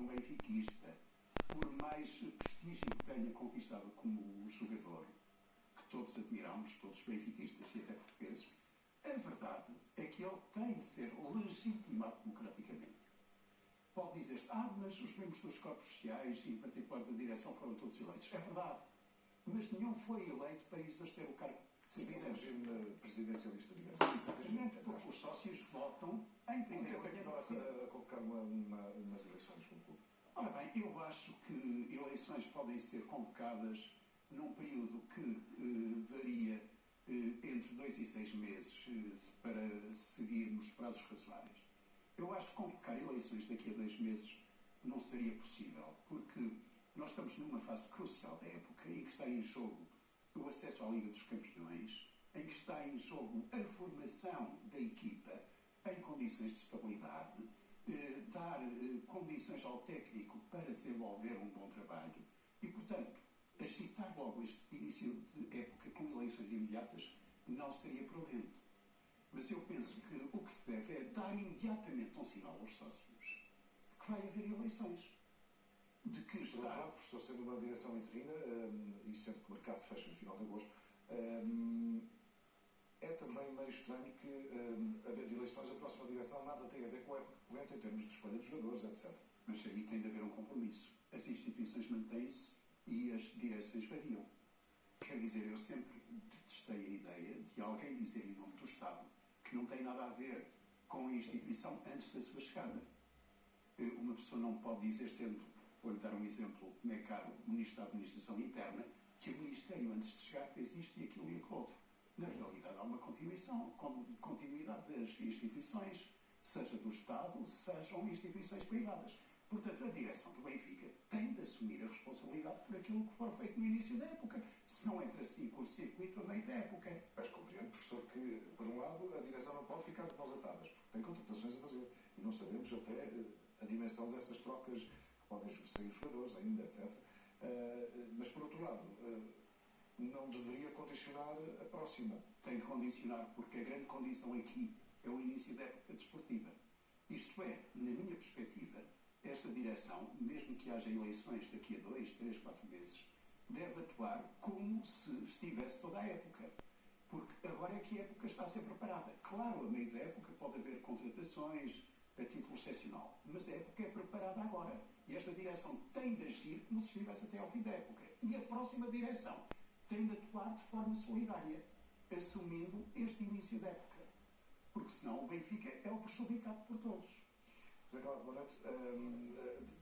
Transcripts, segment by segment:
sou um benfiquista, por mais prestígio que tenha conquistado como jogador, que todos admiramos, todos benfiquistas e até portugueses, a verdade é que ele tem de ser legitimado democraticamente. Pode dizer-se, mas os membros dos corpos sociais, e em particular da direção, foram todos eleitos. É verdade. Mas nenhum foi eleito para exercer o cargo de presidente. É um regime presidencialista, digamos. Exatamente, porque os sócios votam em primeiro lugar. A convocar umas eleições com o clube. Ora bem, eu acho que eleições podem ser convocadas num período que varia entre 2 e 6 meses para seguirmos prazos razoáveis. Eu acho que convocar eleições daqui a 2 meses não seria possível, porque nós estamos numa fase crucial da época em que está em jogo o acesso à Liga dos Campeões, em que está em jogo a formação da equipa em condições de estabilidade, dar condições ao técnico para desenvolver um bom trabalho e, portanto, agitar logo este início de época com eleições imediatas não seria prudente. Mas eu penso que o que se deve é dar imediatamente um sinal aos sócios de que vai haver eleições. De que está... Por outro lado, professor, sendo uma direção interina, e sendo que o mercado fecha no final de agosto, é também meio estranho que, havendo eleições, a próxima direção nada tem a ver com a época corrente em termos de escolha dos jogadores, etc. Mas aí tem de haver um compromisso. As instituições mantêm-se e as direções variam. Quer dizer, eu sempre detestei a ideia de alguém dizer em nome do Estado que não tem nada a ver com a instituição antes da sua chegada. Uma pessoa não pode dizer, sendo, vou-lhe dar um exemplo, como é caro, Ministro da Administração Interna, que o Ministério antes de chegar fez isto e aquilo e aquilo outro. Na realidade, há uma continuidade das instituições, seja do Estado, sejam instituições privadas. Portanto, a direção do Benfica tem de assumir a responsabilidade por aquilo que for feito no início da época, se não entra assim curto-circuito a meio da época. Mas compreendo, professor, que, por um lado, a direção não pode ficar de mãos atadas, porque tem contratações a fazer. E não sabemos até a dimensão dessas trocas, que podem sair os jogadores ainda, etc. Mas, por outro lado, não deveria condicionar a próxima. Tem de condicionar, porque a grande condição aqui é o início da época desportiva. Isto é, na minha perspectiva, esta direção, mesmo que haja eleições daqui a 2, 3, 4 meses, deve atuar como se estivesse toda a época. Porque agora é que a época está a ser preparada. Claro, a meio da época pode haver contratações a título excepcional, mas a época é preparada agora. E esta direção tem de agir como se estivesse até ao fim da época. E a próxima direção tem de atuar de forma solidária, assumindo este início da época. Porque senão o Benfica é o prejudicado por todos. José Carlos, boa noite.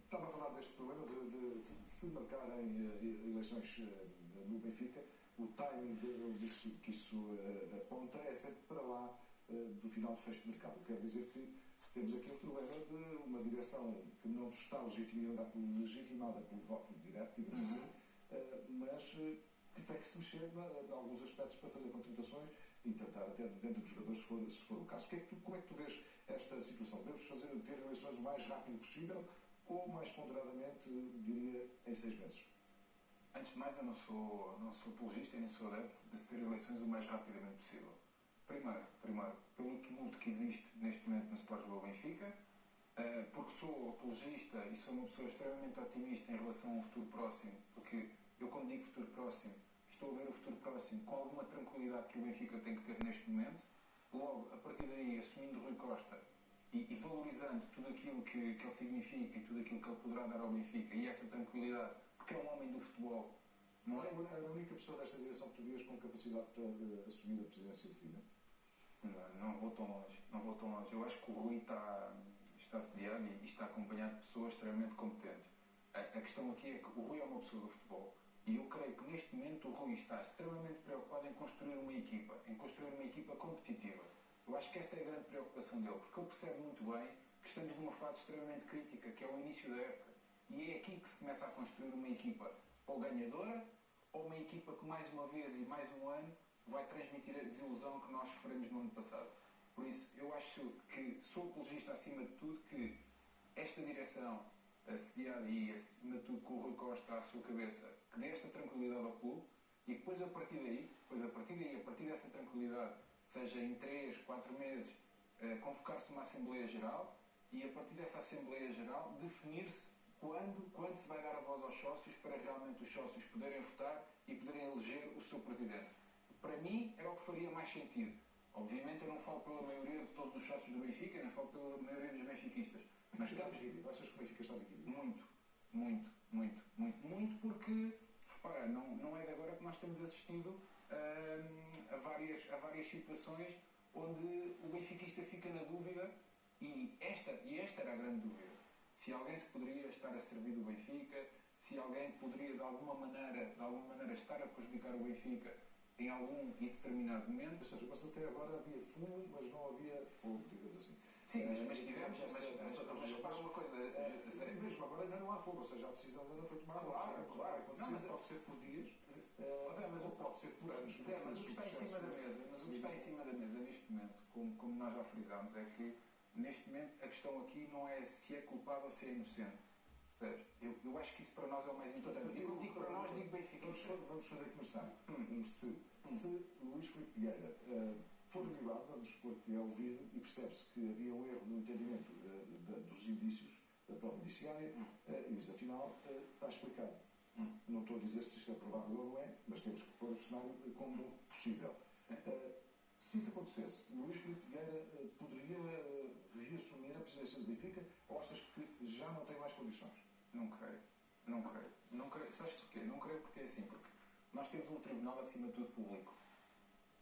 Estava a falar deste problema de se marcarem eleições no Benfica. O timing que isso aponta é sempre para lá do final do fecho de mercado. Quer dizer que temos aqui um problema de uma direção que não está legitimada pelo voto direto, digamos assim, mas que tem que se mexer em alguns aspectos para fazer contratações e tentar até dentro dos jogadores, se for o caso. Como é que tu vês esta situação? Devemos ter eleições o mais rápido possível ou mais ponderadamente, diria, em 6 meses? Antes de mais, eu não sou apologista e nem sou adepto de se ter eleições o mais rapidamente possível. Primeiro, pelo tumulto que existe neste momento no Sport Lisboa Benfica, porque sou apologista e sou uma pessoa extremamente otimista em relação ao futuro próximo, porque eu, quando digo futuro próximo, estou a ver o futuro próximo com alguma tranquilidade que o Benfica tem que ter neste momento. Logo, a partir daí, assumindo Rui Costa e valorizando tudo aquilo que ele significa e tudo aquilo que ele poderá dar ao Benfica e essa tranquilidade, porque é um homem do futebol. Não é? Era a única pessoa desta direção que tu vias com capacidade para assumir a presidência de FINA? Não vou tão longe. Eu acho que o Rui está sediado e está acompanhado de pessoas extremamente competentes. A questão aqui é que o Rui é uma pessoa do futebol e eu creio que neste momento o Rui está extremamente preocupado em construir uma equipa competitiva. Eu acho que essa é a grande preocupação dele, porque ele percebe muito bem que estamos numa fase extremamente crítica, que é o início da época. E é aqui que se começa a construir uma equipa ou ganhadora, ou uma equipa que mais uma vez e mais um ano vai transmitir a desilusão que nós sofremos no ano passado. Por isso, eu acho que sou apologista acima de tudo que esta direção, assediada e acima de tudo com o Rui Costa à sua cabeça, que dê esta tranquilidade ao clube e depois a partir dessa tranquilidade, seja em 3, 4 meses, convocar-se uma Assembleia Geral e a partir dessa Assembleia Geral definir-se quando se vai dar a voz aos sócios para realmente os sócios poderem votar e poderem eleger o seu presidente. Para mim, era o que faria mais sentido. Obviamente, eu não falo pela maioria de todos os sócios do Benfica, nem falo pela maioria dos benfiquistas. Mas está dividido. Achas que o Benfica está dividido? Muito, porque, repara, não é de agora que nós temos assistido a várias situações onde o benfiquista fica na dúvida e esta era a grande dúvida. Se alguém se poderia estar a servir do Benfica, se alguém poderia de alguma maneira estar a prejudicar o Benfica em algum e determinado momento. Ou seja, mas até agora havia fumo, mas não havia fogo, digamos assim. Sim, mas tivemos, mas repara uma coisa, mesmo agora ainda não há fogo, ou seja, a decisão ainda não foi tomada. Claro. Pode ser por dias, ou pode ser por anos. Mas o que está em cima da mesa neste momento, como nós já frisámos, é que neste momento a questão aqui não é se é culpado ou se é inocente. Eu acho que isso para nós é o mais importante. E quando digo para nós, digo Benfica. Vamos fazer aqui um cenário. Se Luís Filipe Vieira for derivado, vamos supor que é ouvido e percebe-se que havia um erro no entendimento dos indícios da prova indiciária e diz, afinal, está explicado. Não estou a dizer se isto é provável ou não é, mas temos que pôr o cenário como possível. Se isso acontecesse, Luís Filipe Vieira poderia reassumir a presidência do Benfica ou achas que já não tem mais condições? Não creio. Sabes porquê? Não creio porque é assim, porque nós temos um tribunal acima de tudo público.